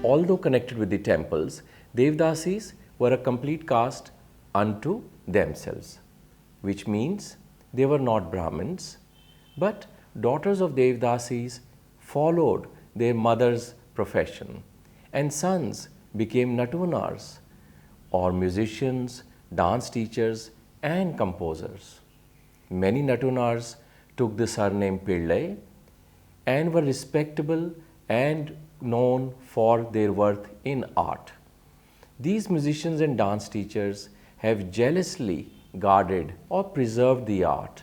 Although connected with the temples, Devadasis were a complete caste unto themselves, which means they were not Brahmins, but daughters of Devadasis followed their mother's profession, and sons became Natuvnars, or musicians, dance teachers, and composers. Many Natuvnars took the surname Pillai and were respectable and known for their worth in art. These musicians and dance teachers have jealously guarded or preserved the art,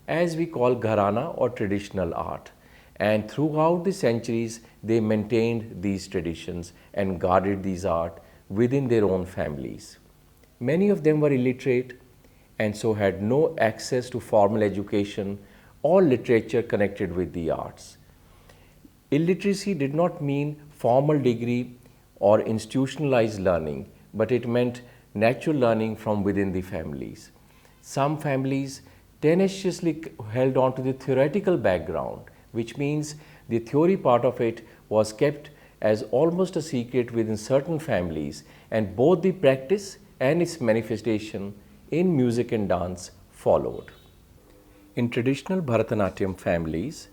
as we call gharana or traditional art. And throughout the centuries, they maintained these traditions and guarded these art within their own families. Many of them were illiterate and so had no access to formal education or literature connected with the arts. Illiteracy did not mean formal degree or institutionalized learning, but it meant natural learning from within the families. Some families tenaciously held on to the theoretical background, which means the theory part of it was kept as almost a secret within certain families, and both the practice and its manifestation in music and dance followed. In traditional Bharatanatyam families,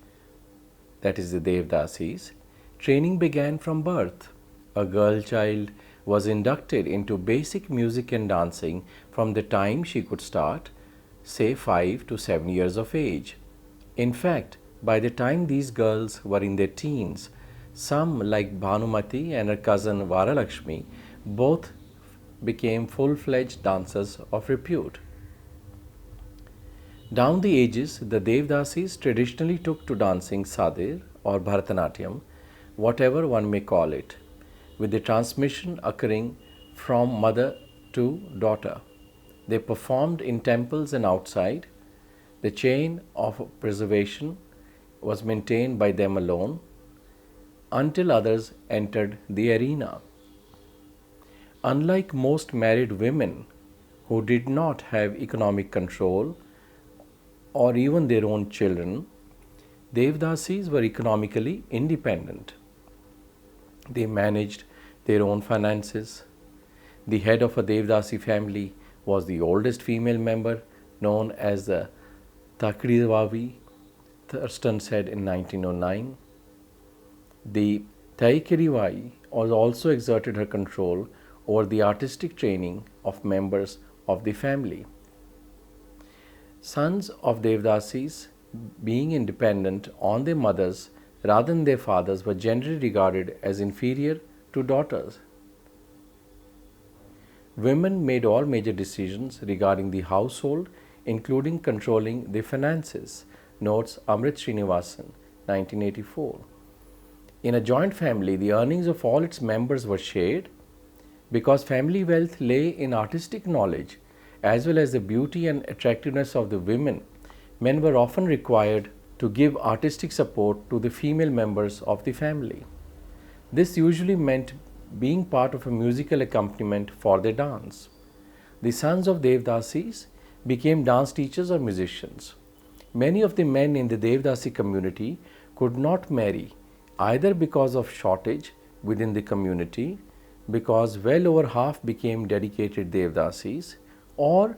that is the Devadasis, training began from birth. A girl child was inducted into basic music and dancing from the time she could start, say 5 to 7 years of age. In fact, by the time these girls were in their teens, some like Bhanumati and her cousin Varalakshmi both became full-fledged dancers of repute. Down the ages, the Devadasis traditionally took to dancing Sadir or Bharatanatyam, whatever one may call it, with the transmission occurring from mother to daughter. They performed in temples and outside. The chain of preservation was maintained by them alone until others entered the arena. Unlike most married women who did not have economic control or even their own children, Devadasis were economically independent. They managed their own finances. The head of a Devadasi family was the oldest female member, known as the Takrivavi, Thurston said in 1909. The Taikirivai also exerted her control over the artistic training of members of the family. Sons of Devadasis, being independent on their mothers rather than their fathers, were generally regarded as inferior to daughters. Women made all major decisions regarding the household, including controlling the finances, notes Amrit Srinivasan, 1984. In a joint family, the earnings of all its members were shared. Because family wealth lay in artistic knowledge as well as the beauty and attractiveness of the women, men were often required to give artistic support to the female members of the family. This usually meant being part of a musical accompaniment for their dance. The sons of Devadasis became dance teachers or musicians. Many of the men in the Devadasi community could not marry, either because of shortage within the community, because well over half became dedicated Devadasis, or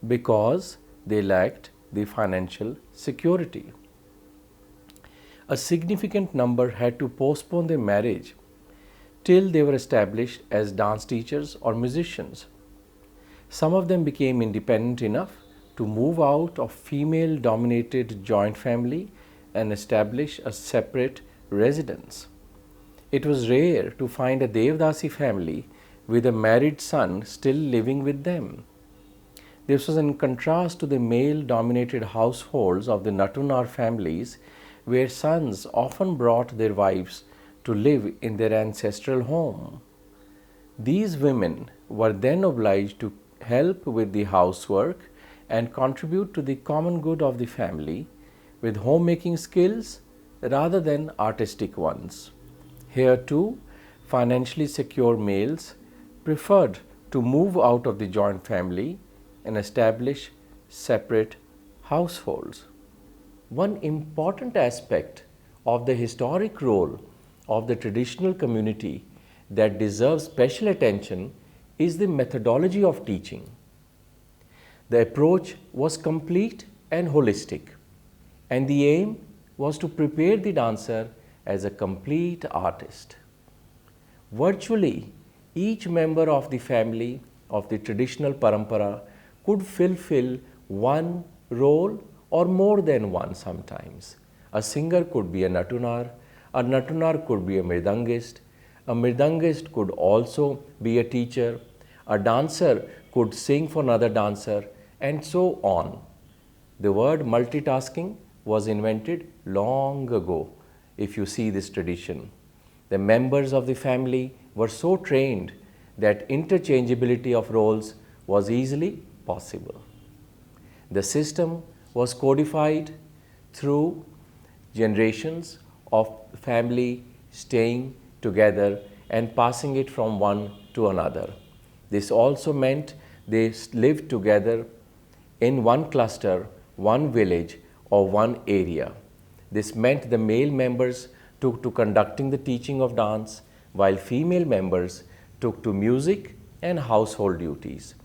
because they lacked the financial security. A significant number had to postpone their marriage till they were established as dance teachers or musicians. Some of them became independent enough to move out of female-dominated joint family and establish a separate residence. It was rare to find a Devadasi family with a married son still living with them. This was in contrast to the male-dominated households of the Natuvnar families, where sons often brought their wives to live in their ancestral home. These women were then obliged to help with the housework and contribute to the common good of the family with homemaking skills rather than artistic ones. Here too, financially secure males preferred to move out of the joint family and establish separate households. One important aspect of the historic role of the traditional community that deserves special attention is the methodology of teaching. The approach was complete and holistic, and the aim was to prepare the dancer as a complete artist. Virtually, each member of the family of the traditional parampara could fulfill one role or more than one sometimes. A singer could be a Natunar could be a Mridangist could also be a teacher, a dancer could sing for another dancer, and so on. The word multitasking was invented long ago, if you see this tradition. The members of the family were so trained that interchangeability of roles was easily possible. The system was codified through generations of family staying together and passing it from one to another. This also meant they lived together in one cluster, one village, or one area. This meant the male members took to conducting the teaching of dance, while female members took to music and household duties.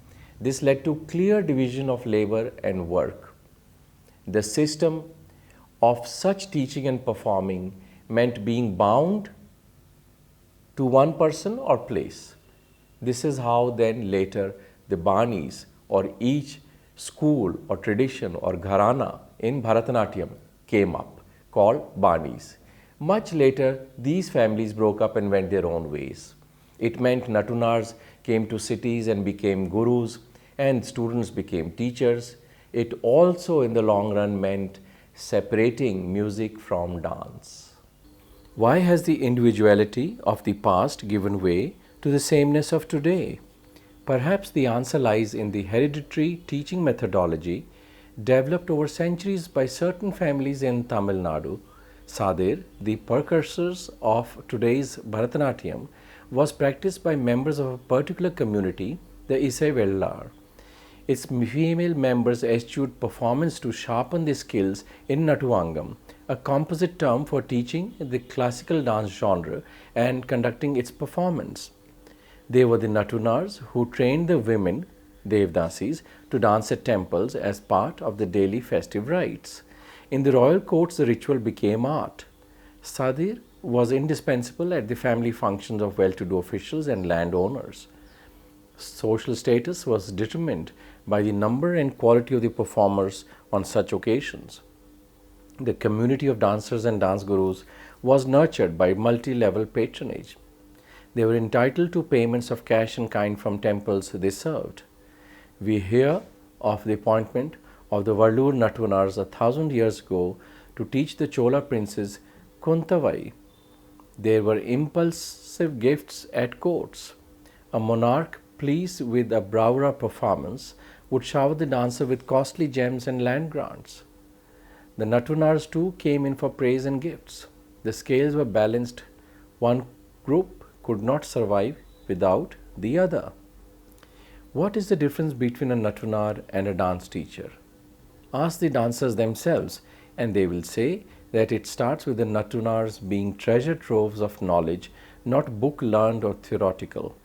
This led to clear division of labor and work. The system of such teaching and performing meant being bound to one person or place. This is how then later the Bani-s or each school or tradition or gharana in Bharatanatyam came up, called Bani-s. Much later, these families broke up and went their own ways. It meant Natunars came to cities and became gurus, and students became teachers. It also, in the long run, meant separating music from dance. Why has the individuality of the past given way to the sameness of today? Perhaps the answer lies in the hereditary teaching methodology developed over centuries by certain families in Tamil Nadu. Sadir, the precursors of today's Bharatanatyam, was practiced by members of a particular community, the Isai Vellar. Its female members eschewed performance to sharpen their skills in Natuvangam, a composite term for teaching the classical dance genre and conducting its performance. They were the Natunars who trained the women, Devadasis, to dance at temples as part of the daily festive rites. In the royal courts, the ritual became art. Sadir was indispensable at the family functions of well-to-do officials and landowners. Social status was determined by the number and quality of the performers on such occasions. The community of dancers and dance gurus was nurtured by multi-level patronage. They were entitled to payments of cash and kind from temples they served. We hear of the appointment of the Vallur Natvanars 1,000 years ago to teach the Chola princes Kuntavai. There were impulsive gifts at courts. A monarch pleased with a bravura performance would shower the dancer with costly gems and land grants. The Natvanars too came in for praise and gifts. The scales were balanced. One group could not survive without the other. What is the difference between a Natvanar and a dance teacher? Ask the dancers themselves, and they will say that it starts with the Natvanars being treasure troves of knowledge, not book learned or theoretical,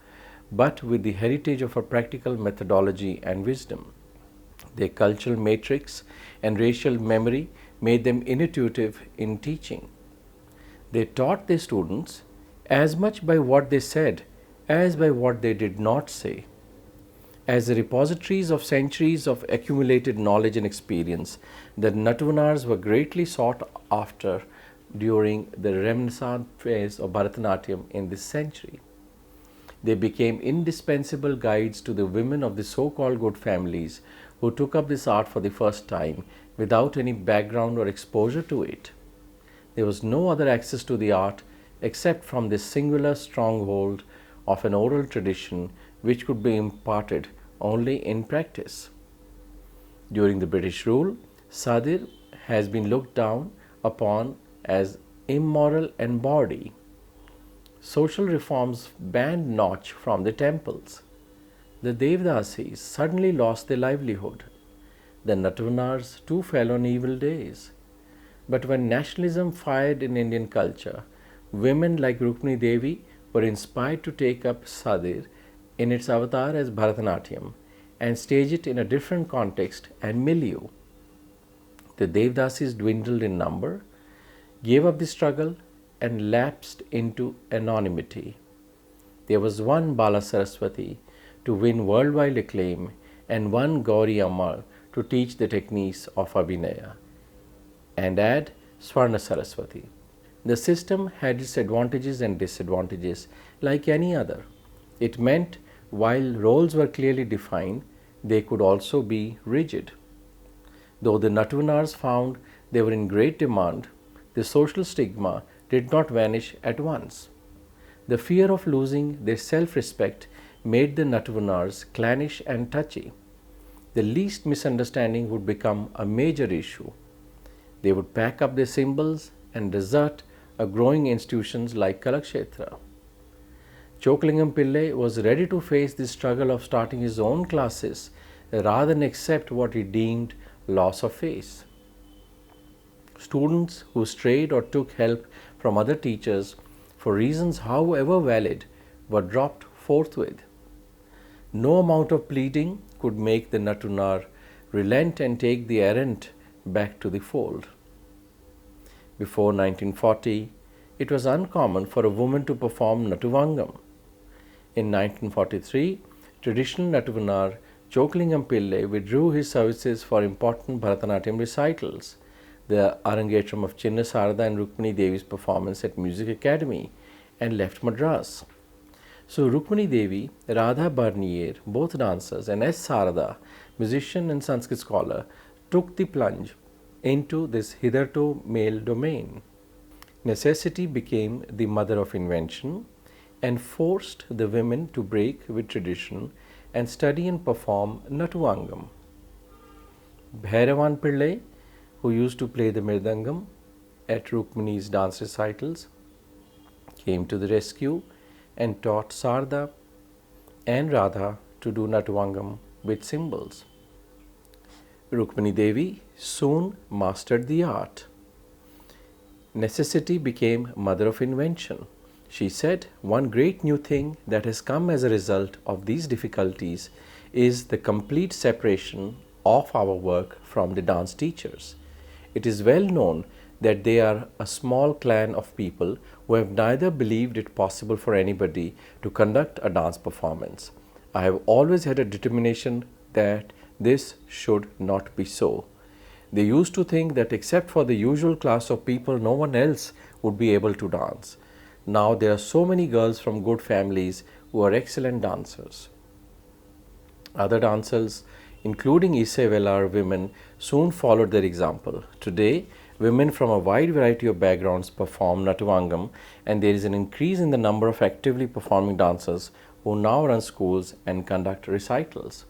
but with the heritage of a practical methodology and wisdom. Their cultural matrix and racial memory made them intuitive in teaching. They taught their students as much by what they said as by what they did not say. As the repositories of centuries of accumulated knowledge and experience, the Natvanars were greatly sought after during the Renaissance phase of Bharatanatyam in this century. They became indispensable guides to the women of the so-called good families who took up this art for the first time without any background or exposure to it. There was no other access to the art except from this singular stronghold of an oral tradition which could be imparted only in practice. During the British rule, Sadir has been looked down upon as immoral and bawdy. Social reforms banned Nach from the temples. The Devadasis suddenly lost their livelihood. The Natvanars too fell on evil days. But when nationalism fired in Indian culture, women like Rukmini Devi were inspired to take up Sadir in its avatar as Bharatanatyam and stage it in a different context and milieu. The Devadasis dwindled in number, gave up the struggle, and lapsed into anonymity. There was one Bala Saraswati to win worldwide acclaim and one Gauri Ammal to teach the techniques of Abhinaya, and add Swarna Saraswati. The system had its advantages and disadvantages like any other. It meant while roles were clearly defined, they could also be rigid. Though the Natuvnars found they were in great demand, the social stigma did not vanish at once. The fear of losing their self-respect made the Natuvnars clannish and touchy. The least misunderstanding would become a major issue. They would pack up their symbols and desert a growing institutions like Kalakshetra. Choklingam Pillai was ready to face the struggle of starting his own classes rather than accept what he deemed loss of face. Students who strayed or took help from other teachers for reasons however valid were dropped forthwith. No amount of pleading could make the Natuvnar relent and take the errant back to the fold. Before 1940, it was uncommon for a woman to perform Natuvangam. In 1943, traditional Natuvnar Choklingam Pillai withdrew his services for important Bharatanatyam recitals, the Arangetram of Chinna Sarada and Rukmini Devi's performance at Music Academy, and left Madras. So Rukmini Devi, Radha Barnier, both dancers, and S. Sarada, musician and Sanskrit scholar, took the plunge into this hitherto male domain. Necessity became the mother of invention and forced the women to break with tradition and study and perform Natuvangam. Bhairavan Pillai, who used to play the Mirdangam at Rukmini's dance recitals, came to the rescue and taught Sarda and Radha to do Natuvangam with cymbals. Rukmini Devi soon mastered the art. Necessity became mother of invention. She said, one great new thing that has come as a result of these difficulties is the complete separation of our work from the dance teachers. It is well known that they are a small clan of people who have neither believed it possible for anybody to conduct a dance performance. I have always had a determination that this should not be so. They used to think that except for the usual class of people, no one else would be able to dance. Now there are so many girls from good families who are excellent dancers. Other dancers, including Isai Velar women, soon followed their example. Today, women from a wide variety of backgrounds perform Natuvangam, and there is an increase in the number of actively performing dancers who now run schools and conduct recitals.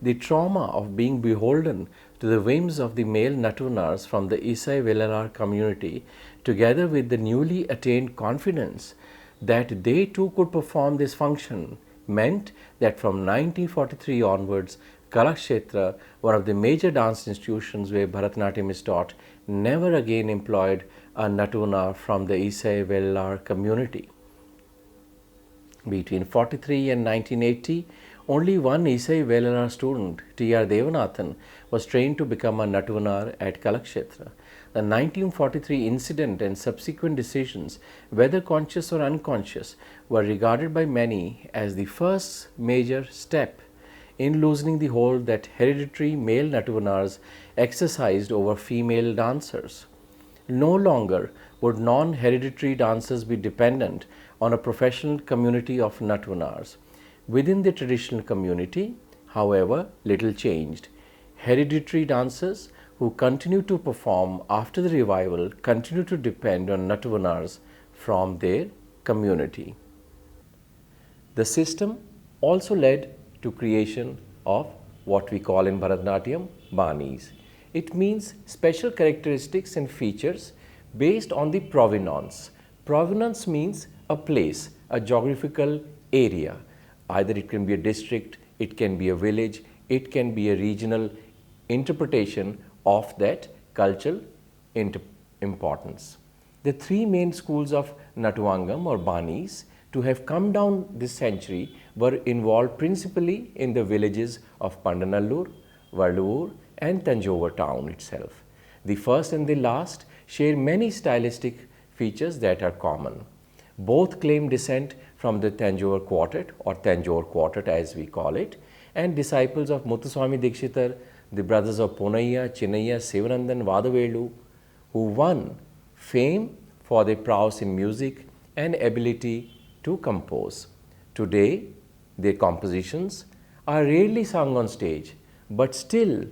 The trauma of being beholden to the whims of the male Natuvnars from the Isai Velar community, together with the newly attained confidence that they too could perform this function, meant that from 1943 onwards, Kalakshetra, one of the major dance institutions where Bharatanatyam is taught, never again employed a Natuvnar from the Isai Velar community. Between 43 and 1980, only one Isai Velar student, T.R. Devanathan, was trained to become a Natuvnar at Kalakshetra. The 1943 incident and subsequent decisions, whether conscious or unconscious, were regarded by many as the first major step in loosening the hold that hereditary male Natuvnars exercised over female dancers. No longer would non-hereditary dancers be dependent on a professional community of Natuvnars. Within the traditional community, however, little changed. Hereditary dancers who continue to perform after the revival continue to depend on Natuvnars from their community. The system also led to creation of what we call in Bharatanatyam Bani-s. It means special characteristics and features based on the provenance. Provenance means a place, a geographical area. Either it can be a district, it can be a village, it can be a regional interpretation of that cultural importance. The three main schools of Natuvangam or Bani-s, to have come down this century were involved principally in the villages of Pandanallur, Vallur and Tanjore town itself. The first and the last share many stylistic features that are common. Both claim descent from the Tanjore quartet or Tanjore quartet as we call it, and disciples of Muthuswami Dikshitar, the brothers of Ponaiya, Chinnaiya, Sivanandan, Vadavelu, who won fame for their prowess in music and ability to compose. Today, their compositions are rarely sung on stage, but still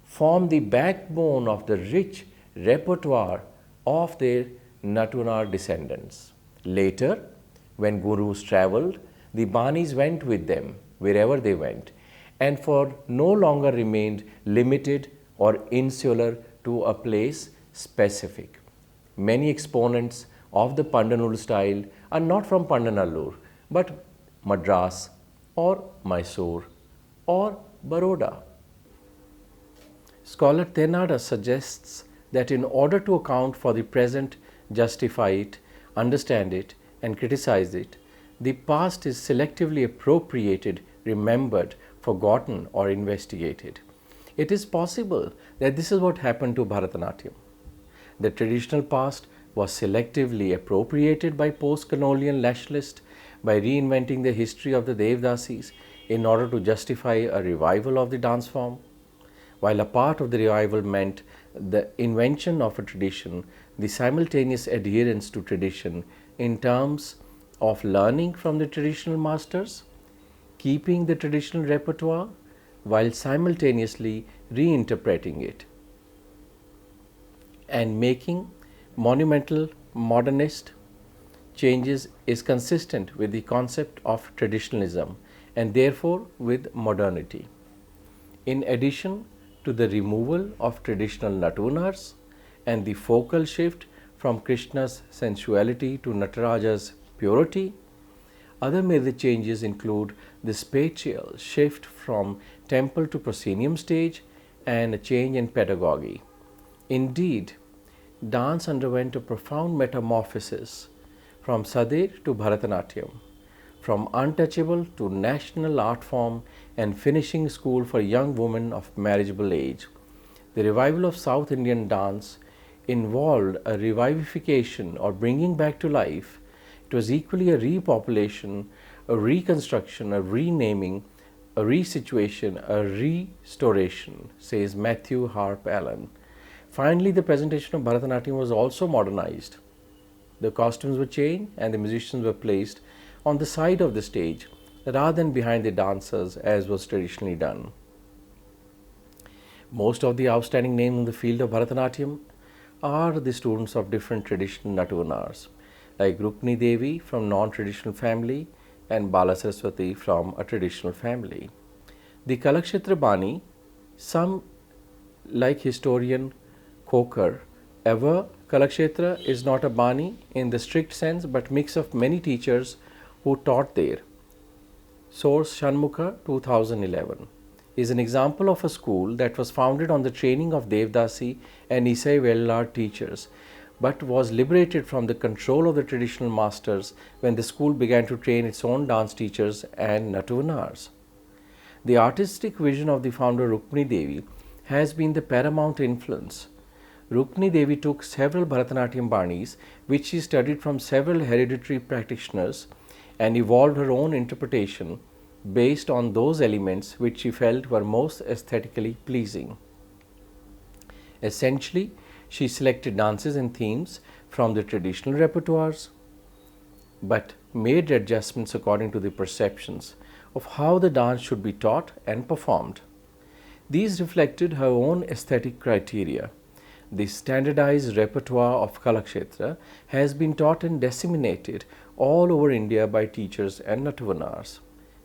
form the backbone of the rich repertoire of their Natuvnar descendants. Later, when gurus travelled, the Bani-s went with them wherever they went, and for no longer remained limited or insular to a place specific. Many exponents of the Pandanallur style are not from Pandanallur, but Madras or Mysore or Baroda. Scholar Tenada suggests that in order to account for the present, justify it, understand it, and criticize it, the past is selectively appropriated, remembered, forgotten, or investigated. It is possible that this is what happened to Bharatanatyam. The traditional past was selectively appropriated by post-colonial nationalists by reinventing the history of the Devadasis in order to justify a revival of the dance form. While a part of the revival meant the invention of a tradition, the simultaneous adherence to tradition in terms of learning from the traditional masters, keeping the traditional repertoire while simultaneously reinterpreting it, and making monumental modernist changes is consistent with the concept of traditionalism and therefore with modernity. In addition to the removal of traditional Natuvnars and the focal shift from Krishna's sensuality to Nataraja's purity, other major changes include the spatial shift from temple to proscenium stage and a change in pedagogy. Indeed, dance underwent a profound metamorphosis from Sadir to Bharatanatyam, from untouchable to national art form and finishing school for young women of marriageable age. The revival of South Indian dance involved a revivification or bringing back to life. It was equally a repopulation, a reconstruction, a renaming, a resituation, a restoration, says Matthew Harp Allen. Finally, the presentation of Bharatanatyam was also modernized. The costumes were changed and the musicians were placed on the side of the stage rather than behind the dancers as was traditionally done. Most of the outstanding names in the field of Bharatanatyam are the students of different traditional Natuvnars, like Rukmini Devi from non-traditional family and Bala Saraswati from a traditional family. The Kalakshetra Bani, some like historian Kokar, ever Kalakshetra is not a Bani in the strict sense but mix of many teachers who taught there. Source Shanmukha 2011 is an example of a school that was founded on the training of Devdasi and Isai Vellar teachers but was liberated from the control of the traditional masters when the school began to train its own dance teachers and Natuvnars. The artistic vision of the founder Rukmini Devi has been the paramount influence. Rukmini Devi took several Bharatanatyam Banis which she studied from several hereditary practitioners and evolved her own interpretation based on those elements which she felt were most aesthetically pleasing. Essentially, she selected dances and themes from the traditional repertoires but made adjustments according to the perceptions of how the dance should be taught and performed. These reflected her own aesthetic criteria. The standardized repertoire of Kalakshetra has been taught and disseminated all over India by teachers and Natuvnars.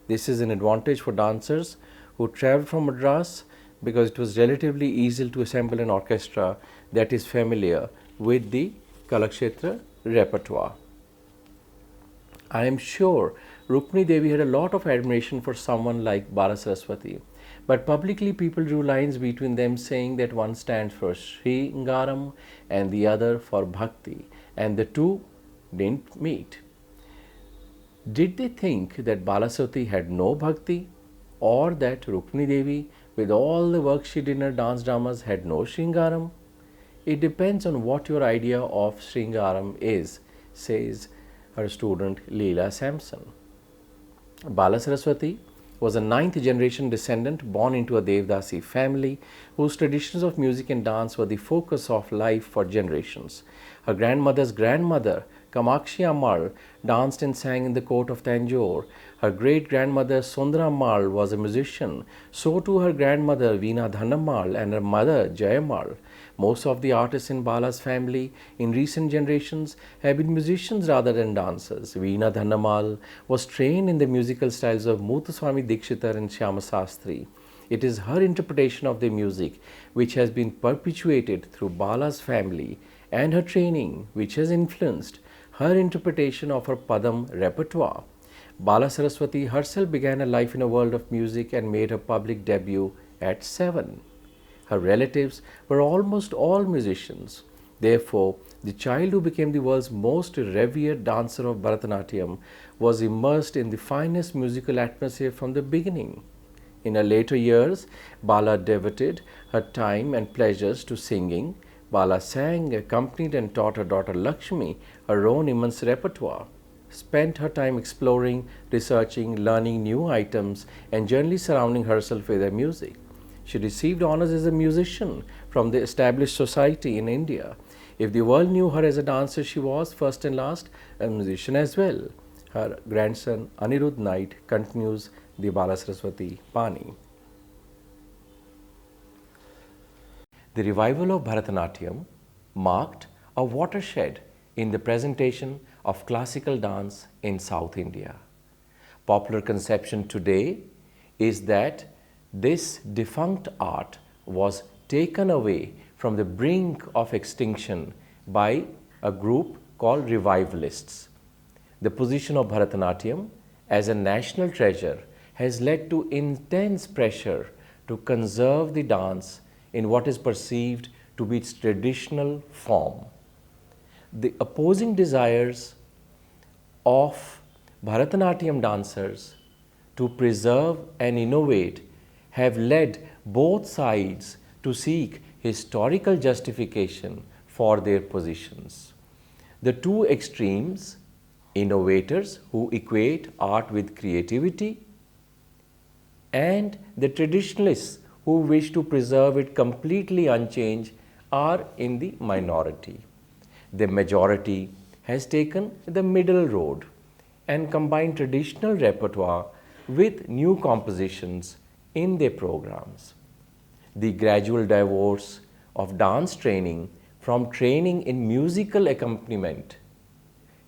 This is an advantage for dancers who travel from Madras because it was relatively easy to assemble an orchestra that is familiar with the Kalakshetra repertoire. I am sure Rukmini Devi had a lot of admiration for someone like Bala Saraswati, but publicly people drew lines between them saying that one stands for Sringaram and the other for Bhakti, and the two didn't meet. Did they think that Balaswati had no bhakti, or that Rukmini Devi, with all the work she did in her dance dramas, had no Shringaram? It depends on what your idea of Shringaram is, says her student Leela Sampson. Bala Saraswati was a ninth generation descendant born into a Devadasi family whose traditions of music and dance were the focus of life for generations. Her grandmother's grandmother, Kamakshi Ammal, danced and sang in the court of Tanjore. Her great grandmother Sundara Ammal was a musician. So too her grandmother Veena Dhanammal and her mother Jayamal. Most of the artists in Bala's family in recent generations have been musicians rather than dancers. Veena Dhanammal was trained in the musical styles of Muthuswami Dikshitar and Shyama Sastri. It is her interpretation of the music which has been perpetuated through Bala's family, and her training which has influenced her interpretation of her Padam repertoire. Bala Saraswati herself began her life in a world of music and made her public debut at 7. Her relatives were almost all musicians. Therefore, the child who became the world's most revered dancer of Bharatanatyam was immersed in the finest musical atmosphere from the beginning. In her later years, Bala devoted her time and pleasures to singing. Bala sang, accompanied and taught her daughter Lakshmi her own immense repertoire, spent her time exploring, researching, learning new items, and generally surrounding herself with her music. She received honors as a musician from the established society in India. If the world knew her as a dancer, she was, first and last, a musician as well. Her grandson Anirudh Knight continues the Bala Saraswati Bani. The revival of Bharatanatyam marked a watershed in the presentation of classical dance in South India. Popular conception today is that this defunct art was taken away from the brink of extinction by a group called revivalists. The position of Bharatanatyam as a national treasure has led to intense pressure to conserve the dance in what is perceived to be its traditional form. The opposing desires of Bharatanatyam dancers to preserve and innovate have led both sides to seek historical justification for their positions. The two extremes, innovators who equate art with creativity, and the traditionalists who wish to preserve it completely unchanged, are in the minority. The majority has taken the middle road and combined traditional repertoire with new compositions in their programs. The gradual divorce of dance training from training in musical accompaniment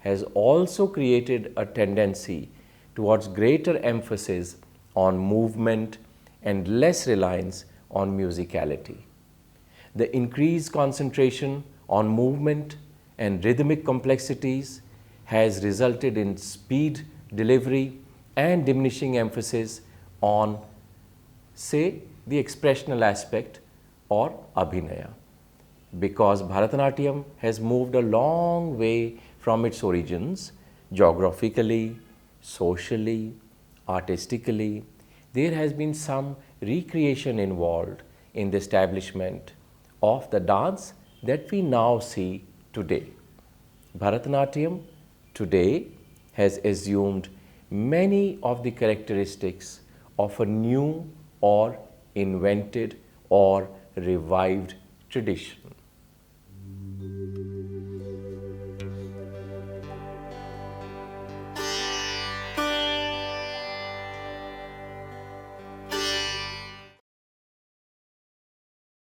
has also created a tendency towards greater emphasis on movement and less reliance on musicality. The increased concentration on movement and rhythmic complexities has resulted in speed delivery and diminishing emphasis on, say, the expressional aspect or abhinaya. Because Bharatanatyam has moved a long way from its origins, geographically, socially, artistically, there has been some recreation involved in the establishment of the dance that we now see today. Bharatanatyam today has assumed many of the characteristics of a new or invented or revived tradition.